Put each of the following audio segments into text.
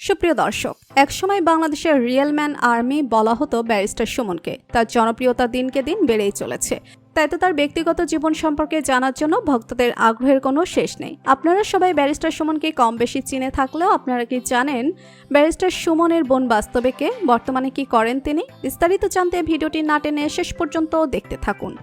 সুপ্রিয় দর্শক, একসময় বাংলাদেশের রিয়েল ম্যান আর্মি বলা হতো ব্যারিস্টার সুমনকে। তার জনপ্রিয়তা দিনকে দিন বেড়েই চলেছে। তাই তো তার ব্যক্তিগত জীবন সম্পর্কে জানার জন্য ভক্তদের আগ্রহের কোনো শেষ নেই। আপনারা সবাই ব্যারিস্টার সুমনকে কম বেশি চিনে থাকলেও আপনারা কি জানেন ব্যারিস্টার সুমনের বোন বাস্তবে কে, বর্তমানে কি করেন তিনি? বিস্তারিত জানতে ভিডিওটি না টেনে শেষ পর্যন্ত দেখতে থাকুন।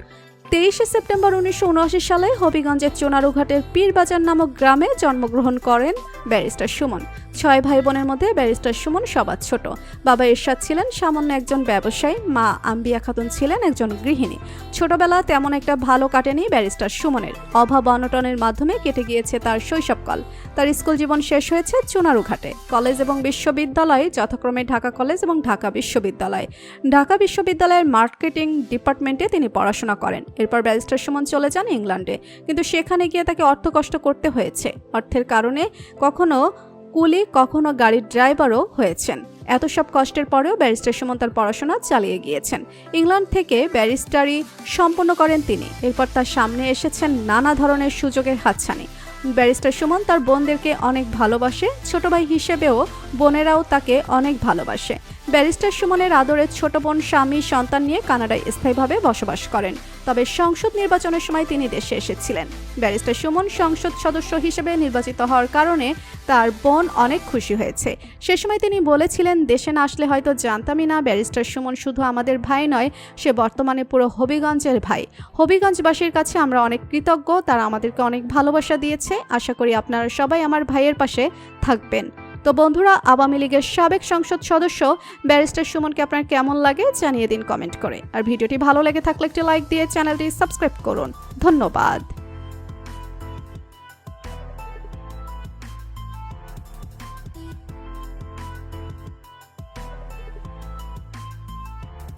23 সেপ্টেম্বর 1979 সালে হবিগঞ্জের চুনারুঘাটের পীরবাজার নামক গ্রামে জন্মগ্রহণ করেন ব্যারিস্টার সুমন। 6 ভাই বোনের মধ্যে ব্যারিস্টার সুমন সবার ছোট। বাবা এরশাদ ছিলেন সামান্য একজন ব্যবসায়ী, মা আম্বিয়া খাতুন ছিলেন একজন গৃহিণী। ছোটবেলা তেমন একটা ভালো কাটেনি ব্যারিস্টার সুমনের। অভাব অনটনের মাধ্যমে কেটে গিয়েছে তার শৈশবকাল। তার স্কুল জীবন শেষ হয়েছে চুনারুঘাটে। কলেজ এবং বিশ্ববিদ্যালয় যথাক্রমে ঢাকা কলেজ এবং ঢাকা বিশ্ববিদ্যালয়। ঢাকা বিশ্ববিদ্যালয়ের মার্কেটিং ডিপার্টমেন্টে তিনি পড়াশোনা করেন। এরপর ব্যারিস্টার সুমন চলে যান ইংল্যান্ডে, কিন্তু সেখানে গিয়ে তাকে অর্থকষ্ট করতে হয়েছে। অর্থের কারণে কখনো কুলি, কখনো গাড়ির ড্রাইভারও হয়েছেন। এত সব কষ্টের পরেও ব্যারিস্টার সুমন তার পড়াশোনা চালিয়ে গিয়েছেন। ইংল্যান্ড থেকে ব্যারিস্টারি সম্পন্ন করেন তিনি। এরপর তার সামনে এসেছেন নানা ধরনের সুযোগের হাতছানি। ব্যারিস্টার সুমন তার বোনদেরকে অনেক ভালোবাসে। ছোট ভাই হিসেবেও বোনেরাও তাকে অনেক ভালোবাসে। ব্যারিস্টার সুমনের আদরের ছোট বোন স্বামী সন্তান নিয়ে কানাডায় স্থায়ীভাবে বসবাস করেন। তবে সংসদ নির্বাচনের সময় তিনি দেশে এসেছিলেন। ব্যারিস্টার সুমন সংসদ সদস্য হিসেবে নির্বাচিত হওয়ার কারণে তার বোন অনেক খুশি হয়েছে। সে সময় তিনি বলেছিলেন, দেশে না আসলে হয়তো জানতামই না ব্যারিস্টার সুমন শুধু আমাদের ভাই নয়, সে বর্তমানে পুরো হবিগঞ্জের ভাই। হবিগঞ্জবাসীর কাছে আমরা অনেক কৃতজ্ঞ, তারা আমাদেরকে অনেক ভালোবাসা দিয়েছে। আশা করি আপনারা সবাই আমার ভাইয়ের পাশে থাকবেন। তো বন্ধুরা, আওয়ামী লীগের সাবেক সংসদ সদস্য ব্যারিস্টার সুমনকে আপনার কেমন লাগে জানিয়ে দিন কমেন্ট করে। আর ভিডিওটি ভালো লেগে থাকলে একটি লাইক দিয়ে চ্যানেলটি সাবস্ক্রাইব করুন। ধন্যবাদ।